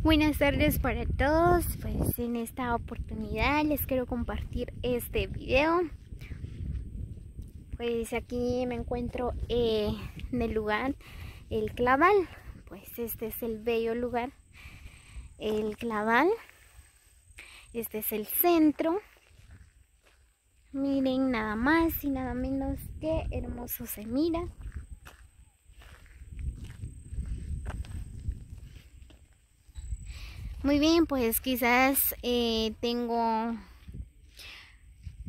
Buenas tardes para todos. Pues en esta oportunidad les quiero compartir este video. Pues aquí me encuentro en el lugar El Claval. Pues este es el bello lugar El Claval. Este es el centro. Miren, nada más y nada menos que hermoso se mira. Muy bien, pues quizás tengo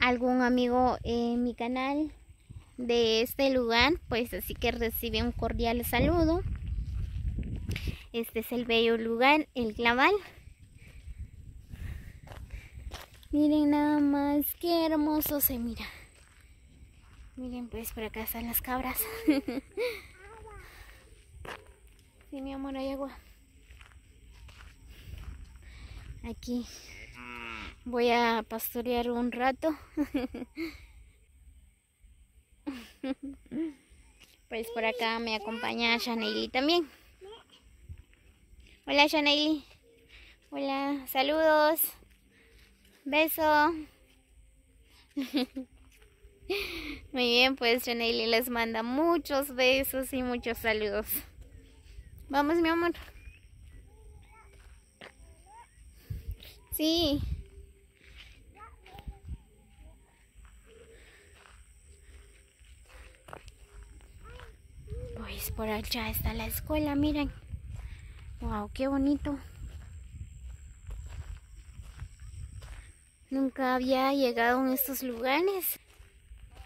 algún amigo en mi canal de este lugar, pues así que recibe un cordial saludo. Este es el bello lugar El Claval. Miren nada más qué hermoso se mira. Miren, pues por acá están las cabras. Sí, mi amor, hay agua. Aquí voy a pastorear un rato. Pues por acá me acompaña Shanely también. Hola Shanely. Hola, saludos. Beso. Muy bien, pues Shanely les manda muchos besos y muchos saludos. Vamos, mi amor. Sí. Pues por allá está la escuela, miren. Wow, qué bonito. Nunca había llegado a estos lugares.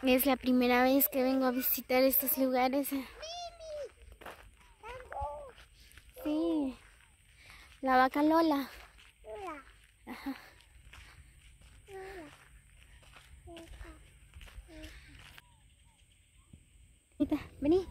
Es la primera vez que vengo a visitar estos lugares. Sí. La vaca Lola. Ajá. Vení.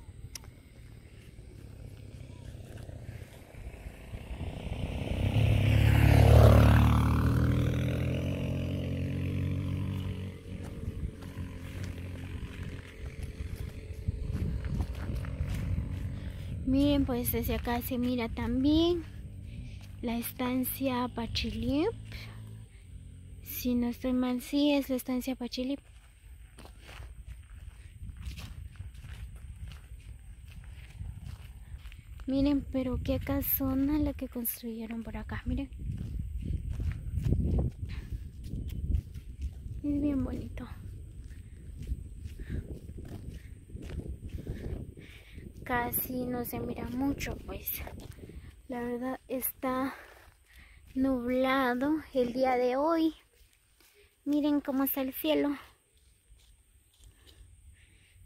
Miren, pues desde acá se mira también la estancia Pachilip. Si no estoy mal, sí es la estancia Pachilip. Miren, pero qué casona la que construyeron por acá, miren. Es bien bonito. Casi no se mira mucho, pues. La verdad está nublado el día de hoy. Miren cómo está el cielo.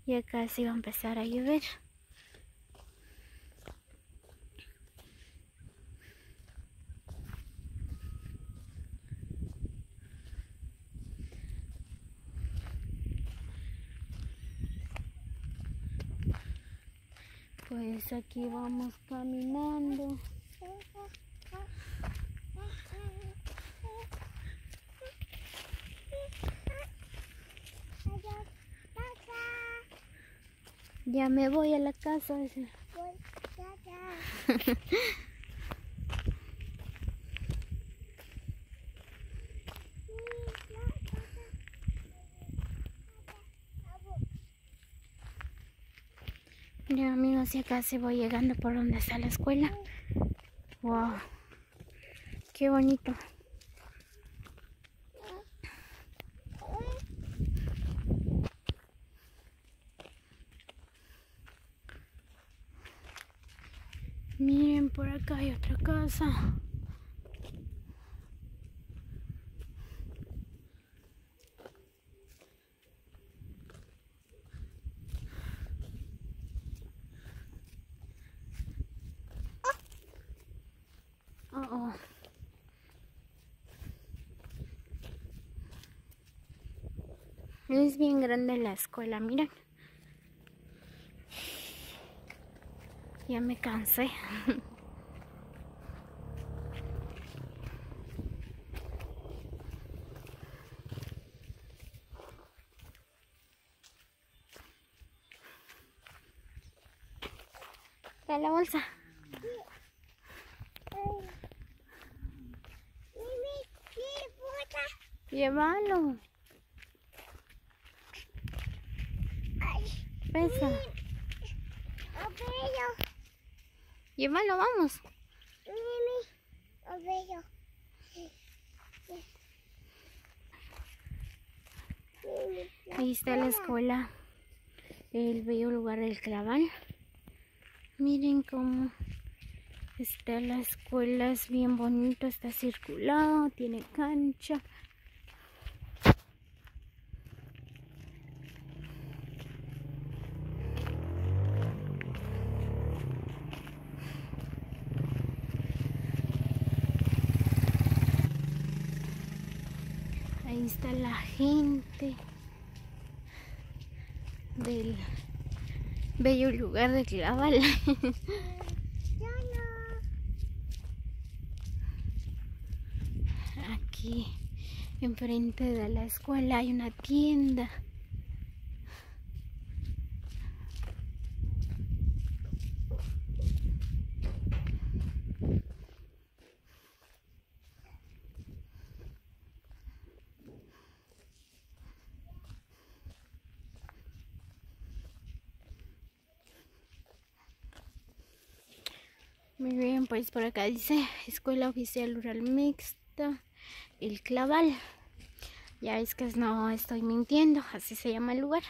Ya casi va a empezar a llover. Pues aquí vamos caminando. Ya me voy a la casa. Miren amigos, y acá se voy llegando por donde está la escuela. Wow, qué bonito. Miren, por acá hay otra casa. Oh. Es bien grande la escuela, miren. Ya me cansé. Trae la bolsa. Llévalo. Pesa. Llévalo, vamos. Ahí está la escuela, el bello lugar del Claval. Miren cómo está la escuela, es bien bonito, está circulado, tiene cancha. Ahí está la gente del bello lugar de Claval. Aquí enfrente de la escuela hay una tienda. Muy bien, pues por acá dice Escuela Oficial Rural Mixta, el Claval. Ya es que no estoy mintiendo, así se llama el lugar.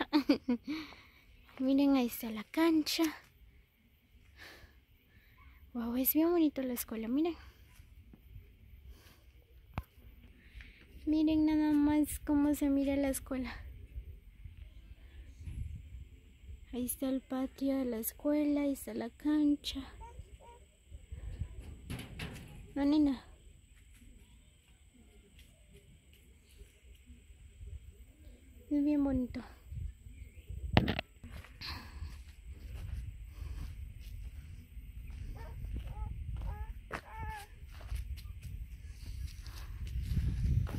Miren, ahí está la cancha. Wow, es bien bonito la escuela, miren. Miren nada más cómo se mira la escuela. Ahí está el patio de la escuela, ahí está la cancha. No, nena. Es bien bonito.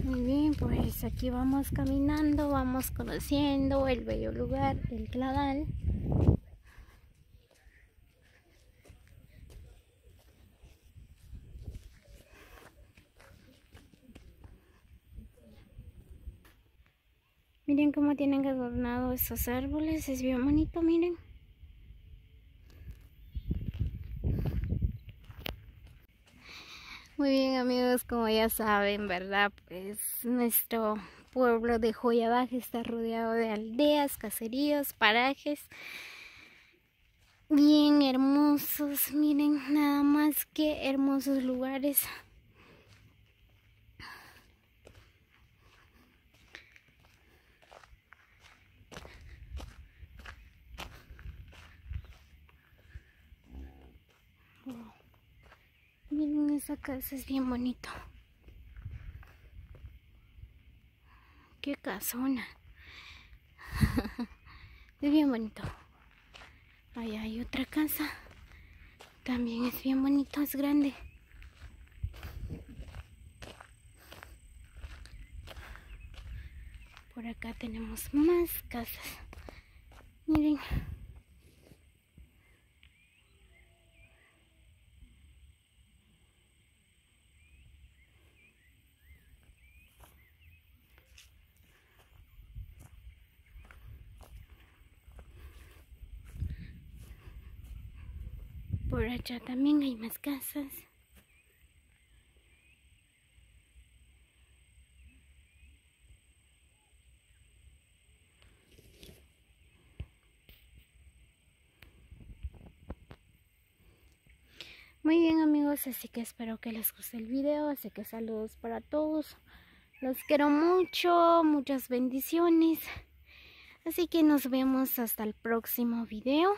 Muy bien, pues aquí vamos caminando, vamos conociendo el bello lugar, el Claval. Miren cómo tienen adornado esos árboles, es bien bonito, miren. Muy bien amigos, como ya saben, ¿verdad? Pues nuestro pueblo de Joya Baja está rodeado de aldeas, caseríos, parajes bien hermosos. Miren nada más que hermosos lugares. Miren, esa casa es bien bonito. Qué casona. Es bien bonito. Ahí hay otra casa. También es bien bonito, es grande. Por acá tenemos más casas. Miren. Por allá también hay más casas. Muy bien amigos, así que espero que les guste el video, así que saludos para todos. Los quiero mucho, muchas bendiciones. Así que nos vemos hasta el próximo video.